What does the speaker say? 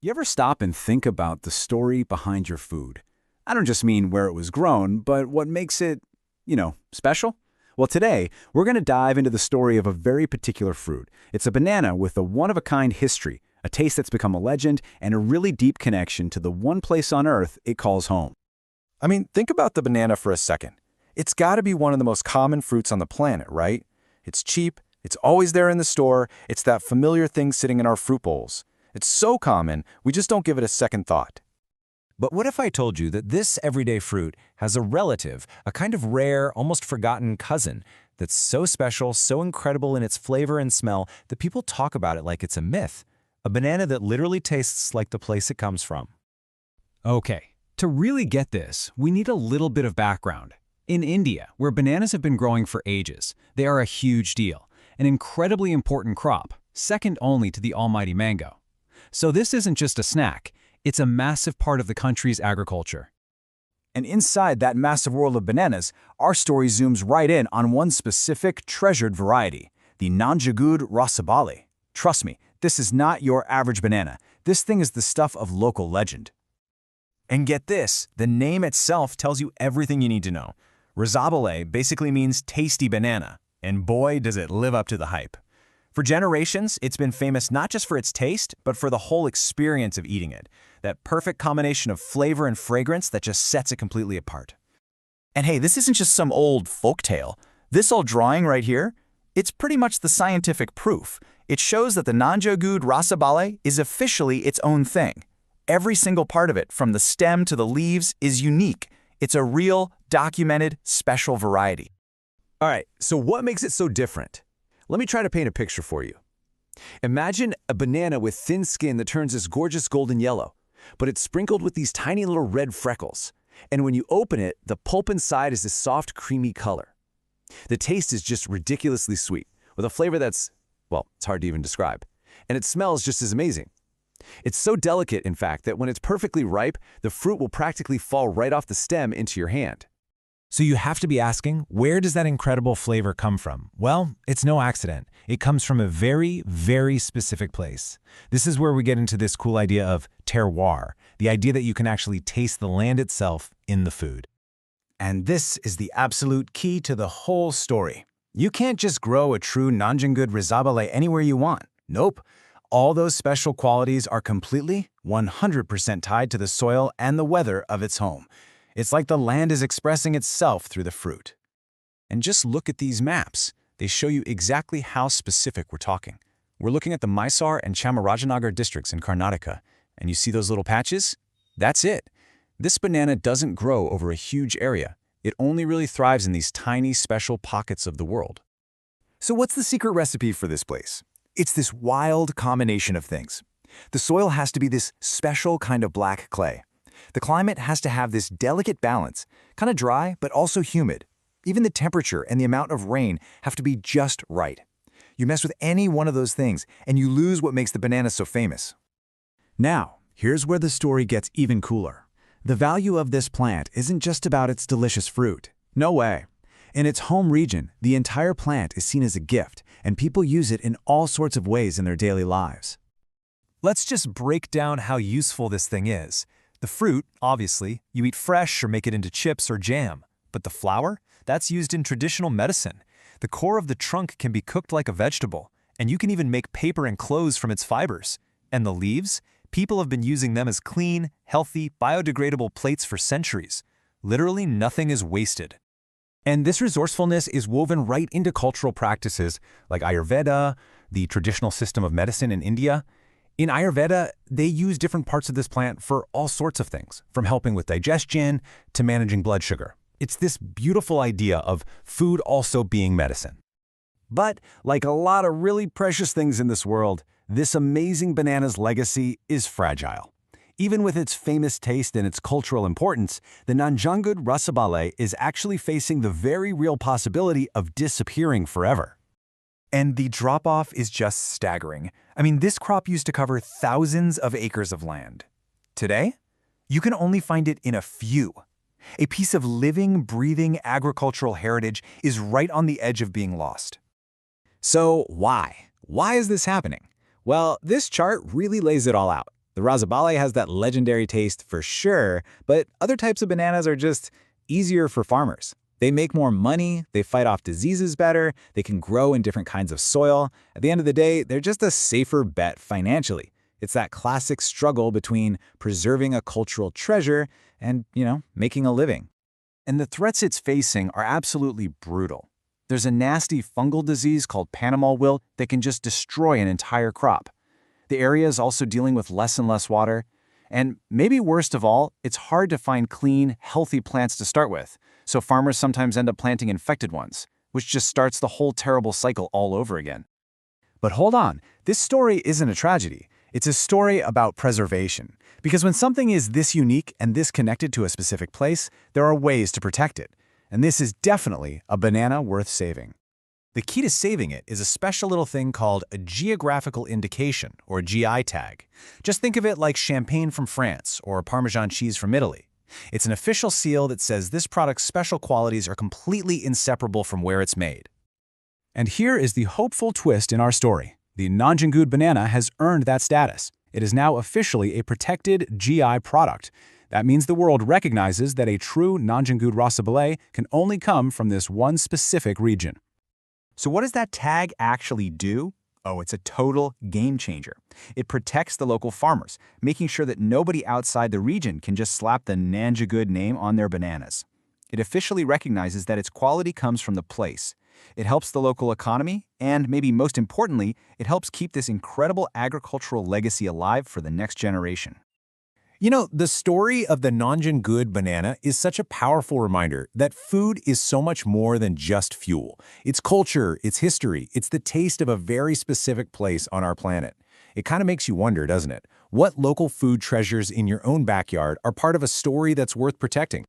You ever stop and think about the story behind your food? I don't just mean where it was grown, but what makes it, special? Well, today, we're going to dive into the story of a very particular fruit. It's a banana with a one-of-a-kind history, a taste that's become a legend, and a really deep connection to the one place on Earth it calls home. Think about the banana for a second. It's got to be one of the most common fruits on the planet, right? It's cheap, it's always there in the store, it's that familiar thing sitting in our fruit bowls. It's so common, we just don't give it a second thought. But what if I told you that this everyday fruit has a relative, a kind of rare, almost forgotten cousin that's so special, so incredible in its flavor and smell that people talk about it like it's a myth? A banana that literally tastes like the place it comes from. Okay, to really get this, we need a little bit of background. In India, where bananas have been growing for ages, they are a huge deal, an incredibly important crop, second only to the almighty mango. So this isn't just a snack, it's a massive part of the country's agriculture. And inside that massive world of bananas, our story zooms right in on one specific treasured variety, the Nanjanagud Rasabale. Trust me, this is not your average banana. This thing is the stuff of local legend. And get this, the name itself tells you everything you need to know. Rasabale basically means tasty banana, and boy does it live up to the hype. For generations, it's been famous not just for its taste, but for the whole experience of eating it. That perfect combination of flavor and fragrance that just sets it completely apart. And hey, this isn't just some old folktale. This old drawing right here, it's pretty much the scientific proof. It shows that the Nanjanagud Rasabale is officially its own thing. Every single part of it, from the stem to the leaves, is unique. It's a real, documented, special variety. All right, so what makes it so different? Let me try to paint a picture for you. Imagine a banana with thin skin that turns this gorgeous golden yellow, but it's sprinkled with these tiny little red freckles. And when you open it, the pulp inside is this soft, creamy color. The taste is just ridiculously sweet, with a flavor that's, well, it's hard to even describe. And it smells just as amazing. It's so delicate, in fact, that when it's perfectly ripe, the fruit will practically fall right off the stem into your hand. So you have to be asking, where does that incredible flavor come from? Well, it's no accident. It comes from a very, very specific place. This is where we get into this cool idea of terroir, the idea that you can actually taste the land itself in the food. And this is the absolute key to the whole story. You can't just grow a true Nanjanagud Rasabale anywhere you want. Nope. All those special qualities are completely, 100% tied to the soil and the weather of its home. It's like the land is expressing itself through the fruit. And just look at these maps. They show you exactly how specific we're talking. We're looking at the Mysore and Chamarajanagar districts in Karnataka. And you see those little patches? That's it. This banana doesn't grow over a huge area. It only really thrives in these tiny, special pockets of the world. So what's the secret recipe for this place? It's this wild combination of things. The soil has to be this special kind of black clay. The climate has to have this delicate balance, kind of dry but also humid. Even the temperature and the amount of rain have to be just right. You mess with any one of those things, and you lose what makes the banana so famous. Now, here's where the story gets even cooler. The value of this plant isn't just about its delicious fruit. No way. In its home region, the entire plant is seen as a gift, and people use it in all sorts of ways in their daily lives. Let's just break down how useful this thing is. The fruit, obviously, you eat fresh or make it into chips or jam. But the flower? That's used in traditional medicine. The core of the trunk can be cooked like a vegetable, and you can even make paper and clothes from its fibers. And the leaves? People have been using them as clean, healthy, biodegradable plates for centuries. Literally nothing is wasted. And this resourcefulness is woven right into cultural practices like Ayurveda, the traditional system of medicine in India. In Ayurveda, they use different parts of this plant for all sorts of things, from helping with digestion to managing blood sugar. It's this beautiful idea of food also being medicine. But like a lot of really precious things in this world, this amazing banana's legacy is fragile. Even with its famous taste and its cultural importance, the Nanjanagud Rasabale is actually facing the very real possibility of disappearing forever. And the drop-off is just staggering. This crop used to cover thousands of acres of land. Today, you can only find it in a few. A piece of living, breathing agricultural heritage is right on the edge of being lost. So why? Why is this happening? Well, this chart really lays it all out. The The Rasabale has that legendary taste for sure, but other types of bananas are just easier for farmers. They make more money, they fight off diseases better, they can grow in different kinds of soil. At the end of the day, they're just a safer bet financially. It's that classic struggle between preserving a cultural treasure and, making a living. And the threats it's facing are absolutely brutal. There's a nasty fungal disease called Panama wilt that can just destroy an entire crop. The area is also dealing with less and less water. And maybe worst of all, it's hard to find clean, healthy plants to start with, so farmers sometimes end up planting infected ones, which just starts the whole terrible cycle all over again. But hold on, this story isn't a tragedy. It's a story about preservation. Because when something is this unique and this connected to a specific place, there are ways to protect it. And this is definitely a banana worth saving. The key to saving it is a special little thing called a Geographical Indication, or GI tag. Just think of it like champagne from France or Parmesan cheese from Italy. It's an official seal that says this product's special qualities are completely inseparable from where it's made. And here is the hopeful twist in our story. The Nanjanagud banana has earned that status. It is now officially a protected GI product. That means the world recognizes that a true Nanjanagud Rasabale can only come from this one specific region. So what does that tag actually do? Oh, it's a total game changer. It protects the local farmers, making sure that nobody outside the region can just slap the Nanjanagud name on their bananas. It officially recognizes that its quality comes from the place. It helps the local economy, and maybe most importantly, it helps keep this incredible agricultural legacy alive for the next generation. The story of the Nanjanagud banana is such a powerful reminder that food is so much more than just fuel. It's culture, it's history, it's the taste of a very specific place on our planet. It kind of makes you wonder, doesn't it? What local food treasures in your own backyard are part of a story that's worth protecting?